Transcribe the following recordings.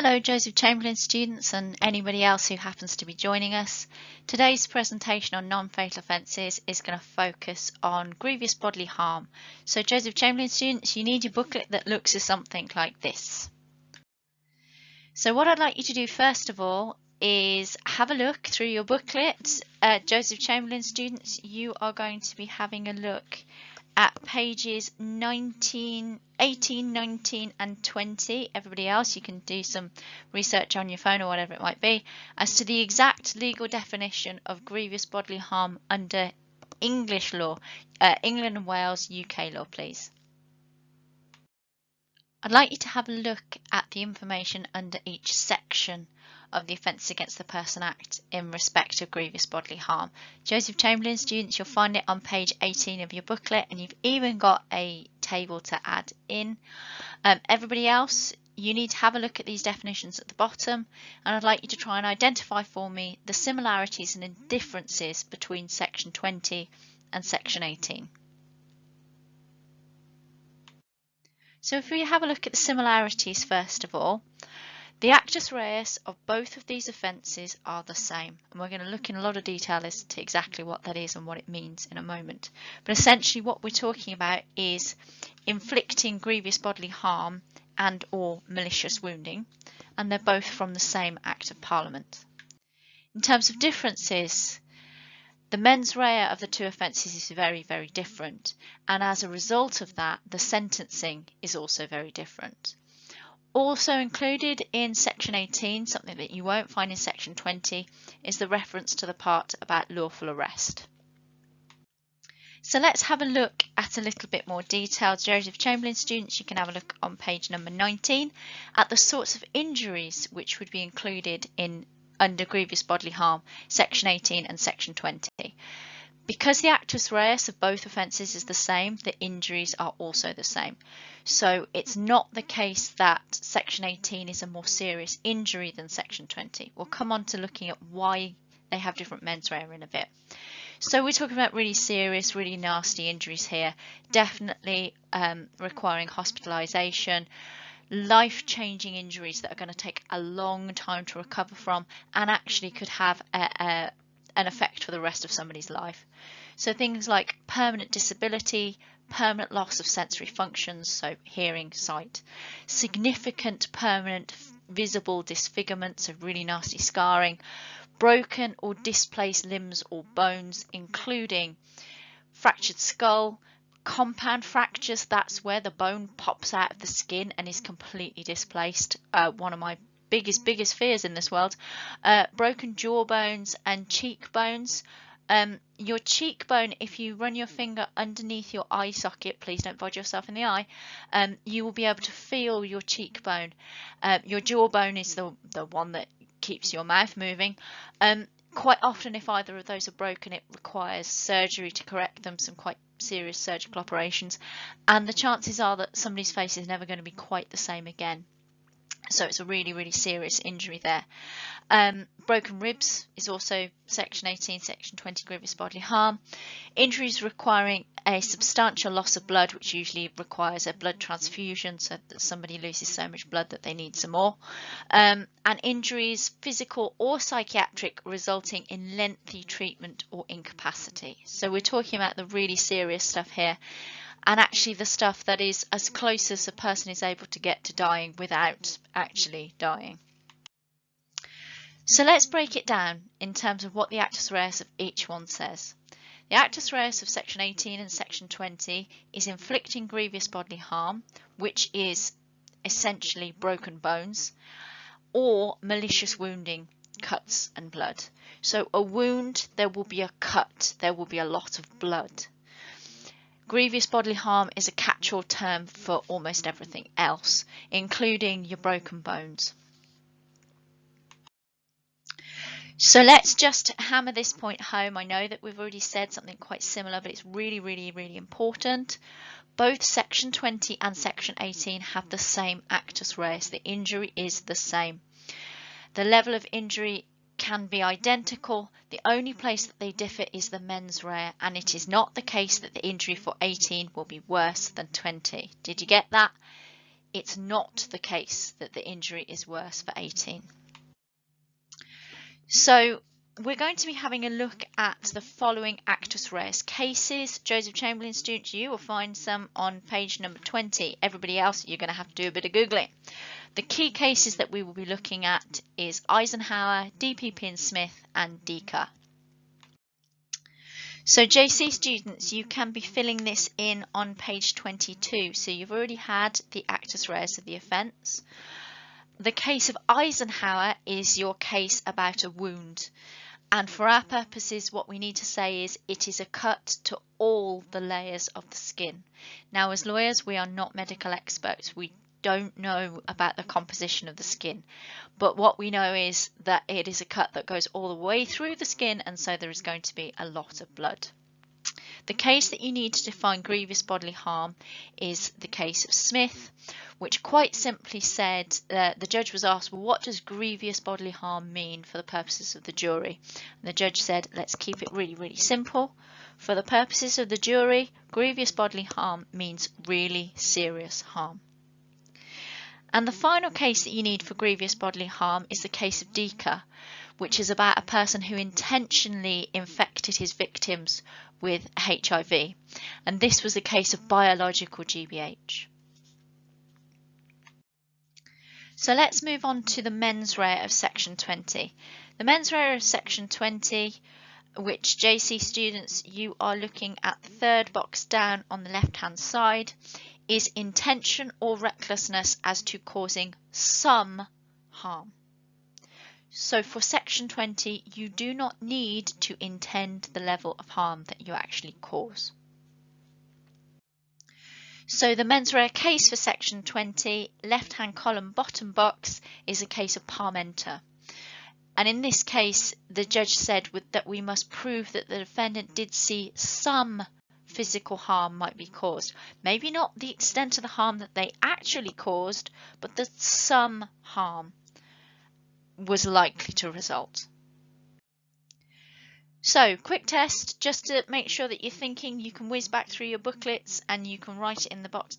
Hello Joseph Chamberlain students and anybody else who happens to be joining us. Today's presentation on non-fatal offences is going to focus on grievous bodily harm. So Joseph Chamberlain students, you need your booklet that looks at something like this. So what I'd like you to do first of all is have a look through your booklet. Joseph Chamberlain students, you are going to be having a look at pages 18, 19 and 20. Everybody else, you can do some research on your phone or whatever it might be as to the exact legal definition of grievous bodily harm under English law, England and Wales, UK law, please. I'd like you to have a look at the information under each section of the Offences Against the Person Act in respect of grievous bodily harm. Joseph Chamberlain students, you'll find it on page 18 of your booklet, and you've even got a table to add in. Everybody else, you need to have a look at these definitions at the bottom, and I'd like you to try and identify for me the similarities and the differences between section 20 and section 18. So if we have a look at the similarities first of all, the actus reus of both of these offences are the same, and we're going to look in a lot of detail as to exactly what that is and what it means in a moment. But essentially what we're talking about is inflicting grievous bodily harm and or malicious wounding, and they're both from the same Act of Parliament. In terms of differences, the mens rea of the two offences is very, very different, and as a result of that, the sentencing is also very different. Also included in section 18, something that you won't find in section 20, is the reference to the part about lawful arrest. So let's have a look at a little bit more detail. Joseph Chamberlain students, you can have a look on page number 19 at the sorts of injuries which would be included in under grievous bodily harm, section 18 and section 20. Because the actus reus of both offences is the same, the injuries are also the same. So it's not the case that section 18 is a more serious injury than section 20. We'll come on to looking at why they have different mens rea in a bit. So we're talking about really serious, really nasty injuries here, definitely requiring hospitalisation, life-changing injuries that are going to take a long time to recover from and actually could have an effect for the rest of somebody's life. So things like permanent disability, permanent loss of sensory functions, so hearing, sight, significant permanent visible disfigurement, so really nasty scarring, broken or displaced limbs or bones, including fractured skull, compound fractures, that's where the bone pops out of the skin and is completely displaced, one of my biggest fears in this world, broken jaw bones and cheekbones. Your cheekbone, if you run your finger underneath your eye socket, please don't bodge yourself in the eye, you will be able to feel your cheekbone. Your jawbone is the one that keeps your mouth moving. Quite often if either of those are broken, it requires surgery to correct them, some quite serious surgical operations, and the chances are that somebody's face is never going to be quite the same again. So it's a really, really serious injury there. Broken ribs is also section 18, section 20 grievous bodily harm. Injuries requiring a substantial loss of blood, which usually requires a blood transfusion so that somebody loses so much blood that they need some more. And injuries, physical or psychiatric, resulting in lengthy treatment or incapacity. So we're talking about the really serious stuff here, and actually the stuff that is as close as a person is able to get to dying without actually dying. So let's break it down in terms of what the actus reus of each one says. The actus reus of section 18 and section 20 is inflicting grievous bodily harm, which is essentially broken bones, or malicious wounding, cuts and blood. So a wound, there will be a cut, there will be a lot of blood. Grievous bodily harm is a catch-all term for almost everything else, including your broken bones. So let's just hammer this point home. I know that we've already said something quite similar, but it's really, really, really important. Both section 20 and section 18 have the same actus reus. The injury is the same. The level of injury can be identical. The only place that they differ is the mens rea, and it is not the case that the injury for 18 will be worse than 20. Did you get that? it's not the case that the injury is worse for 18. So we're going to be having a look at the following Actus reus cases. Joseph Chamberlain students, you will find some on page number 20. Everybody else, you're going to have to do a bit of Googling. The key cases that we will be looking at is Eisenhower, DPP and Smith, and Decker. So JC students, you can be filling this in on page 22. So you've already had the Actus reus of the offence. The case of Eisenhower is your case about a wound. And for our purposes, what we need to say is it is a cut to all the layers of the skin. Now, as lawyers, we are not medical experts. We don't know about the composition of the skin. But what we know is that it is a cut that goes all the way through the skin, and so there is going to be a lot of blood. The case that you need to define grievous bodily harm is the case of Smith, which quite simply said the judge was asked, well, what does grievous bodily harm mean for the purposes of the jury? And the judge said, let's keep it really, really simple. For the purposes of the jury, grievous bodily harm means really serious harm. And the final case that you need for grievous bodily harm is the case of Decker, which is about a person who intentionally infected his victims with HIV. And this was a case of biological GBH. So let's move on to the mens rea of section 20. The mens rea of section 20, which JC students, you are looking at the third box down on the left hand side, is intention or recklessness as to causing some harm. So for section 20, you do not need to intend the level of harm that you actually cause. So the mens rea case for section 20, left hand column bottom box, is a case of Parmenter. And in this case, the judge said that we must prove that the defendant did see some physical harm might be caused. Maybe not the extent of the harm that they actually caused, but that some harm was likely to result. So, quick test, just to make sure that you're thinking. You can whiz back through your booklets and you can write it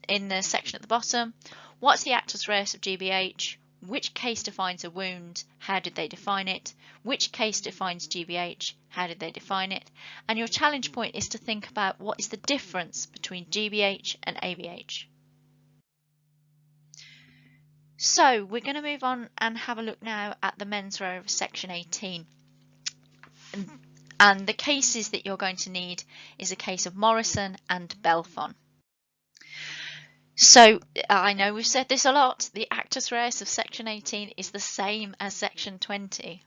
in the section at the bottom. What's the Actus reus of GBH? Which case defines a wound? How did they define it? Which case defines GBH? How did they define it? And your challenge point is to think about what is the difference between GBH and ABH. So we're going to move on and have a look now at the mens rea of section 18. And the cases that you're going to need is a case of Morrison and Belfon. So I know we've said this a lot, the Actus reus of section 18 is the same as section 20.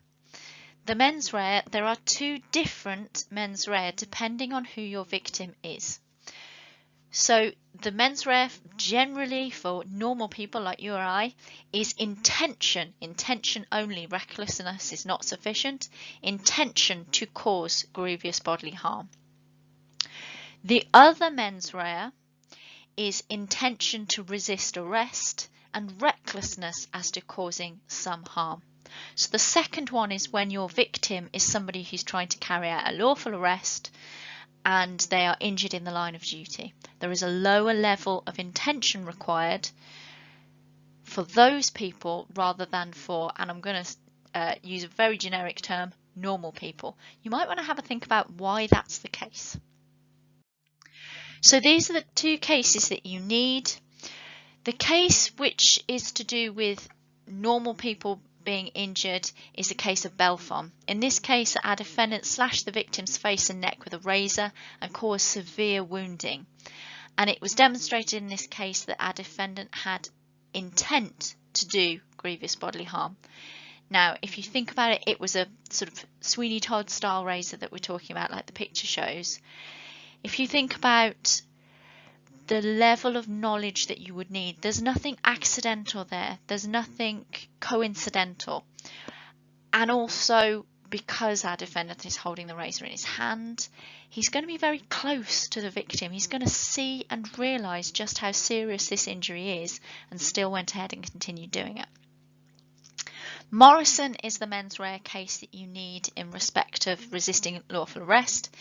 The mens rea, there are two different mens rea depending on who your victim is. So the mens rea generally for normal people like you or I is intention only, recklessness is not sufficient, intention to cause grievous bodily harm. The other mens rea is intention to resist arrest and recklessness as to causing some harm. So the second one is when your victim is somebody who's trying to carry out a lawful arrest and they are injured in the line of duty. There is a lower level of intention required for those people rather than for, and I'm going to use a very generic term, normal people. You might want to have a think about why that's the case. So these are the two cases that you need. The case which is to do with normal people being injured is a case of Belfon. In this case, our defendant slashed the victim's face and neck with a razor and caused severe wounding. And it was demonstrated in this case that our defendant had intent to do grievous bodily harm. Now, if you think about it, it was a sort of Sweeney Todd style razor that we're talking about, like the picture shows. If you think about the level of knowledge that you would need, there's nothing accidental there, there's nothing coincidental. And also, because our defendant is holding the razor in his hand, he's going to be very close to the victim. He's going to see and realise just how serious this injury is and still went ahead and continued doing it. Morrison is the mens rea case that you need in respect of resisting lawful arrest.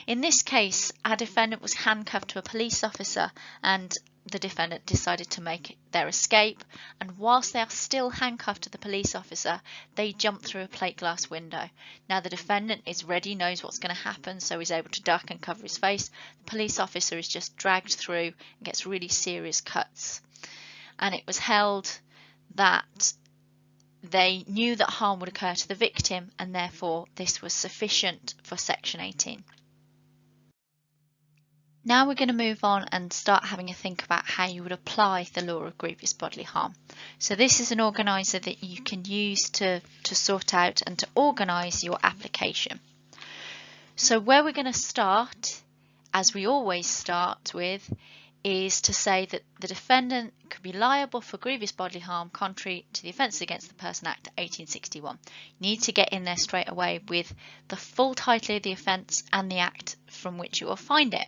In this case, our defendant was handcuffed to a police officer and the defendant decided to make their escape, and whilst they are still handcuffed to the police officer, they jump through a plate glass window. Now the defendant is ready, knows what's going to happen, so he's able to duck and cover his face. The police officer is just dragged through and gets really serious cuts. And it was held that they knew that harm would occur to the victim, and therefore this was sufficient for Section 18. Now we're going to move on and start having a think about how you would apply the law of grievous bodily harm. So this is an organiser that you can use to sort out and to organise your application. So where we're going to start, as we always start with, is to say that the defendant could be liable for grievous bodily harm contrary to the Offences Against the Person Act 1861. You need to get in there straight away with the full title of the offence and the act from which you will find it.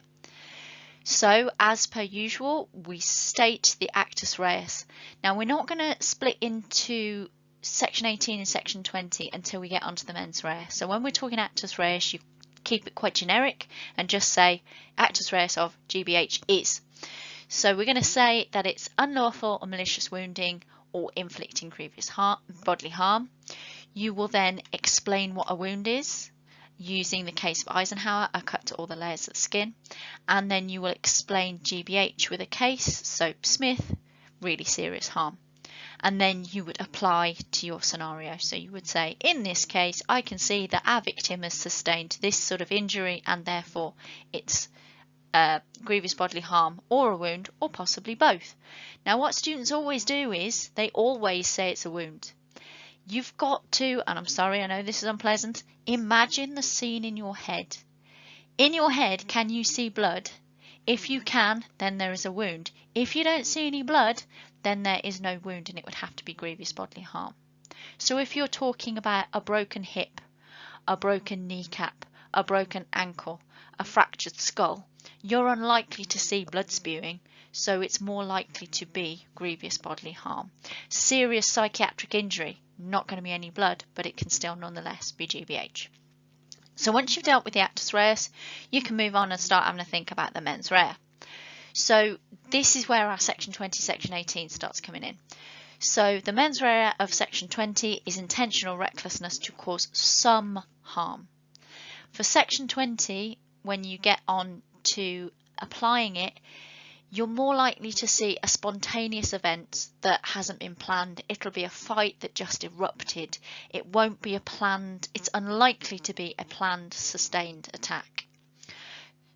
So, as per usual, we state the Actus reus. Now, we're not going to split into Section 18 and Section 20 until we get onto the mens rea. So when we're talking Actus reus, you keep it quite generic and just say Actus reus of GBH is. So we're going to say that it's unlawful or malicious wounding or inflicting grievous bodily harm. You will then explain what a wound is, using the case of Eisenhower, a cut to all the layers of the skin, and then you will explain GBH with a case, Soap Smith, really serious harm. And then you would apply to your scenario. So you would say, in this case, I can see that our victim has sustained this sort of injury, and therefore it's grievous bodily harm or a wound, or possibly both. Now what students always do is they always say it's a wound. You've got to, and I'm sorry, I know this is unpleasant, imagine the scene in your head. In your head, can you see blood? If you can, then there is a wound. If you don't see any blood, then there is no wound, and it would have to be grievous bodily harm. So if you're talking about a broken hip, a broken kneecap, a broken ankle, a fractured skull, you're unlikely to see blood spewing, so it's more likely to be grievous bodily harm. Serious psychiatric injury, not going to be any blood, but it can still nonetheless be GBH. So once you've dealt with the Actus reus, you can move on and start having a think about the mens rea. So this is where our Section 20, Section 18 starts coming in. So the mens rea of Section 20 is intentional recklessness to cause some harm. For Section 20, when you get on to applying it, you're more likely to see a spontaneous event that hasn't been planned. It'll be a fight that just erupted. It won't be a planned, it's unlikely to be a planned, sustained attack.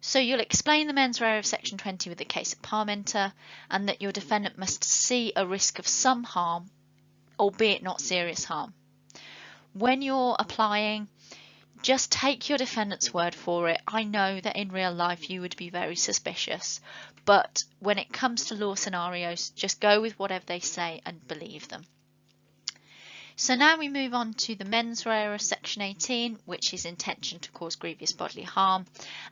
So you'll explain the mens rea of Section 20 with the case of Parmenter, and that your defendant must see a risk of some harm, albeit not serious harm. When you're applying, just take your defendant's word for it. I know that in real life you would be very suspicious, but when it comes to law scenarios, just go with whatever they say and believe them. So now we move on to the mens rea of Section 18, which is intention to cause grievous bodily harm,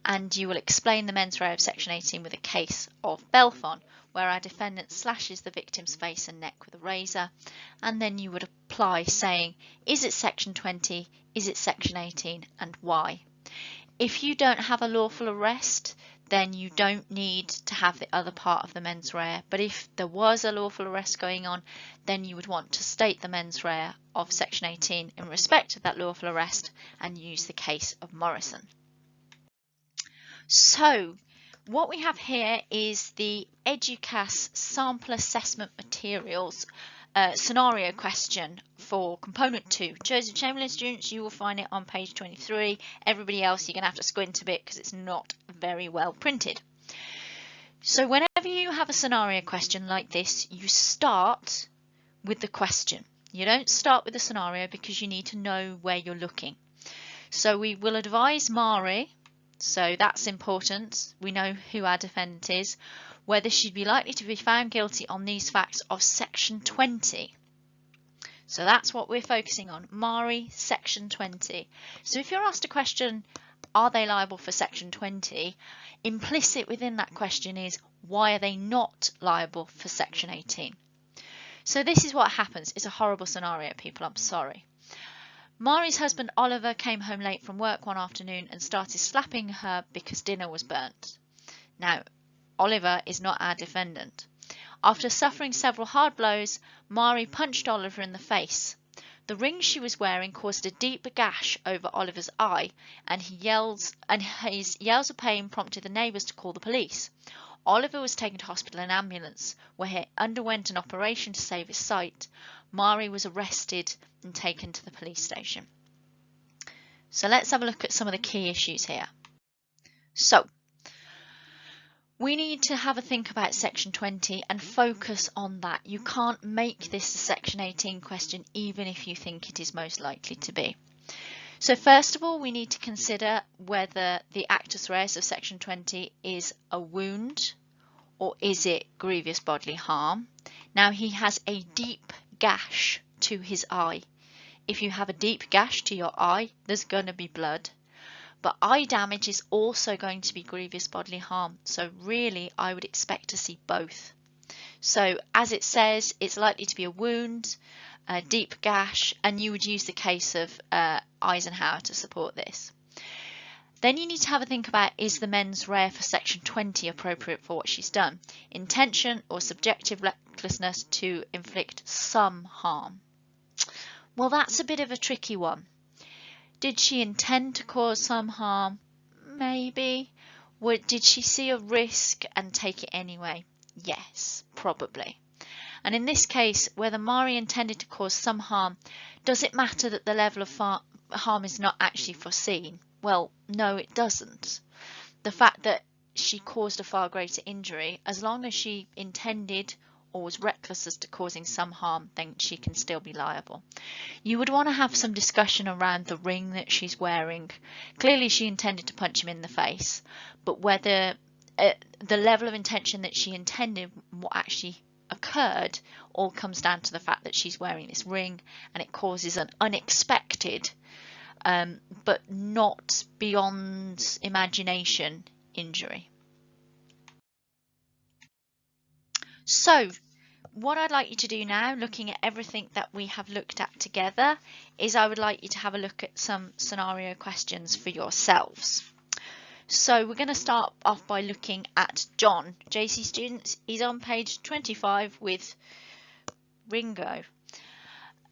and you will explain the mens rea of Section 18 with a case of Belfon, where our defendant slashes the victim's face and neck with a razor, and then you would apply saying, is it Section 20, is it Section 18, and why? If you don't have a lawful arrest, then you don't need to have the other part of the mens rea, but if there was a lawful arrest going on, then you would want to state the mens rea of Section 18 in respect of that lawful arrest and use the case of Morrison. So what we have here is the EDUCAS sample assessment materials scenario question for component 2. Joseph Chamberlain students, you will find it on page 23. Everybody else, you're going to have to squint a bit because it's not very well printed. So whenever you have a scenario question like this, you start with the question. You don't start with the scenario because you need to know where you're looking. So we will advise Mari, so that's important. We know who our defendant is, whether she'd be likely to be found guilty on these facts of Section 20. So that's what we're focusing on. Mari, Section 20. So if you're asked a question, are they liable for Section 20? Implicit within that question is, why are they not liable for Section 18? So this is what happens. It's a horrible scenario, people. I'm sorry. Mari's husband Oliver came home late from work one afternoon and started slapping her because dinner was burnt. Now, Oliver is not our defendant. After suffering several hard blows, Mari punched Oliver in the face. The ring she was wearing caused a deep gash over Oliver's eye, and his yells of pain prompted the neighbours to call the police. Oliver was taken to hospital in an ambulance, where he underwent an operation to save his sight. Mari was arrested and taken to the police station. So let's have a look at some of the key issues here. So, we need to have a think about section 20 and focus on that. You can't make this a section 18 question even if you think it is most likely to be. So first of all, we need to consider whether the actus reus of section 20 is a wound or is it grievous bodily harm. Now he has a deep gash to his eye. If you have a deep gash to your eye, there's going to be blood. But eye damage is also going to be grievous bodily harm. So really, I would expect to see both. So as it says, it's likely to be a wound, a deep gash, and you would use the case of Eisenhower to support this. Then you need to have a think about, is the mens rea for section 20 appropriate for what she's done? Intention or subjective recklessness to inflict some harm. Well, that's a bit of a tricky one. Did she intend to cause some harm? Maybe. Did she see a risk and take it anyway? Yes, probably. And in this case, whether Mari intended to cause some harm, does it matter that the level of harm is not actually foreseen? Well, no, it doesn't. The fact that she caused a far greater injury, as long as she intended or was reckless as to causing some harm, then she can still be liable. You would want to have some discussion around the ring that she's wearing. Clearly she intended to punch him in the face, but whether the level of intention that she intended, what actually occurred, all comes down to the fact that she's wearing this ring and it causes an unexpected but not beyond imagination injury. So what I'd like you to do now, looking at everything that we have looked at together, is I would like you to have a look at some scenario questions for yourselves. So we're going to start off by looking at John. JC students, he's on page 25 with Ringo.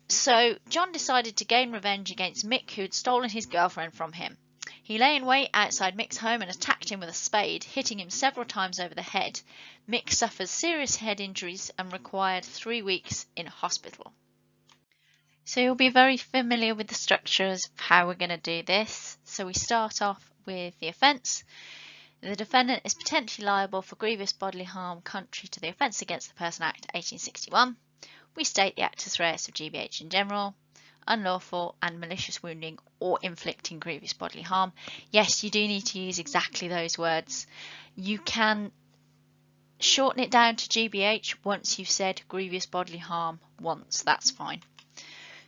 So John decided to gain revenge against Mick, who had stolen his girlfriend from him. He lay in wait outside Mick's home and attacked him with a spade, hitting him several times over the head. Mick suffers serious head injuries and required 3 weeks in hospital. So you'll be very familiar with the structures of how we're going to do this. So we start off with the offence. The defendant is potentially liable for grievous bodily harm contrary to the Offence Against the Person Act 1861. We state the actus reus of GBH in general. Unlawful and malicious wounding or inflicting grievous bodily harm. Yes, you do need to use exactly those words. You can shorten it down to GBH once you've said grievous bodily harm once. That's fine.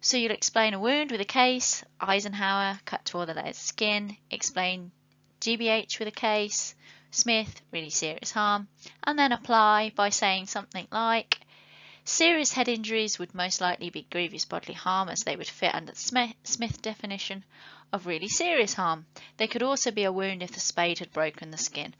So you'll explain a wound with a case, Eisenhower, cut to all the layers of skin, explain GBH with a case, Smith, really serious harm, and then apply by saying something like, serious head injuries would most likely be grievous bodily harm as they would fit under the Smith definition of really serious harm. They could also be a wound if the spade had broken the skin.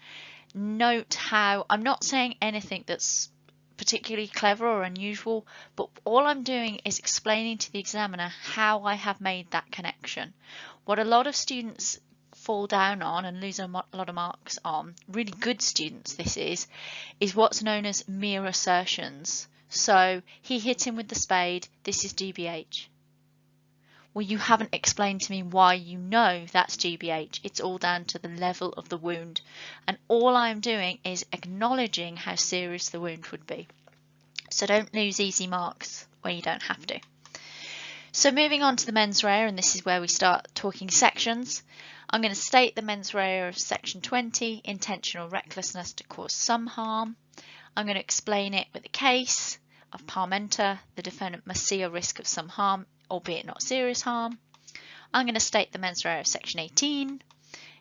Note how I'm not saying anything that's particularly clever or unusual, but all I'm doing is explaining to the examiner how I have made that connection. What a lot of students fall down on and lose a lot of marks on, really good students this is what's known as mere assertions. So he hit him with the spade, this is GBH. Well, you haven't explained to me why you know that's GBH. It's all down to the level of the wound. And all I'm doing is acknowledging how serious the wound would be. So don't lose easy marks where you don't have to. So moving on to the mens rea, and this is where we start talking sections. I'm going to state the mens rea of section 20, intentional recklessness to cause some harm. I'm going to explain it with a case of Parmenter. The defendant must see a risk of some harm, albeit not serious harm. I'm going to state the mens rea of section 18,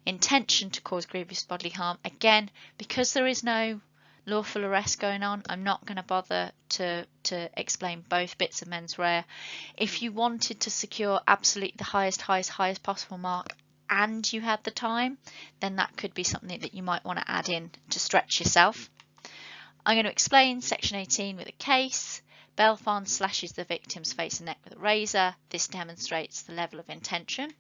intention to cause grievous bodily harm. Again, because there is no lawful arrest going on, I'm not going to bother to explain both bits of mens rea. If you wanted to secure absolutely the highest possible mark and you had the time, then that could be something that you might want to add in to stretch yourself. I'm going to explain section 18 with a case. Belfond slashes the victim's face and neck with a razor. This demonstrates the level of intention.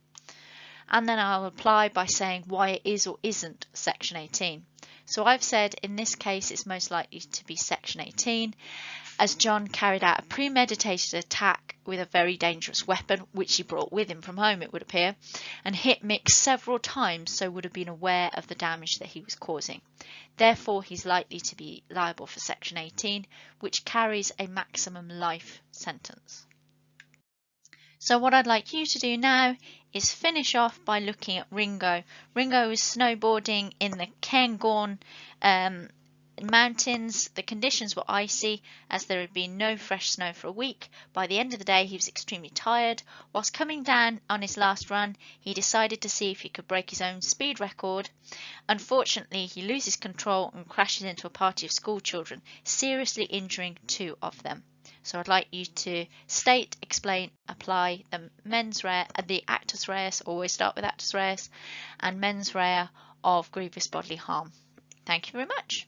And then I'll apply by saying why it is or isn't section 18. So I've said in this case it's most likely to be section 18, as John carried out a premeditated attack with a very dangerous weapon, which he brought with him from home, it would appear, and hit Mick several times, so would have been aware of the damage that he was causing. Therefore, he's likely to be liable for section 18, which carries a maximum life sentence. So what I'd like you to do now is finish off by looking at Ringo. Ringo is snowboarding in the Cairngorm mountains. The conditions were icy as there had been no fresh snow for a week. By the end of the day he was extremely tired. Whilst coming down on his last run, he decided to see if he could break his own speed record. Unfortunately, he loses control and crashes into a party of school children, seriously injuring 2 of them. So I'd like you to state, explain, apply the actus reus, always start with actus reus, and mens rea of grievous bodily harm. Thank you very much.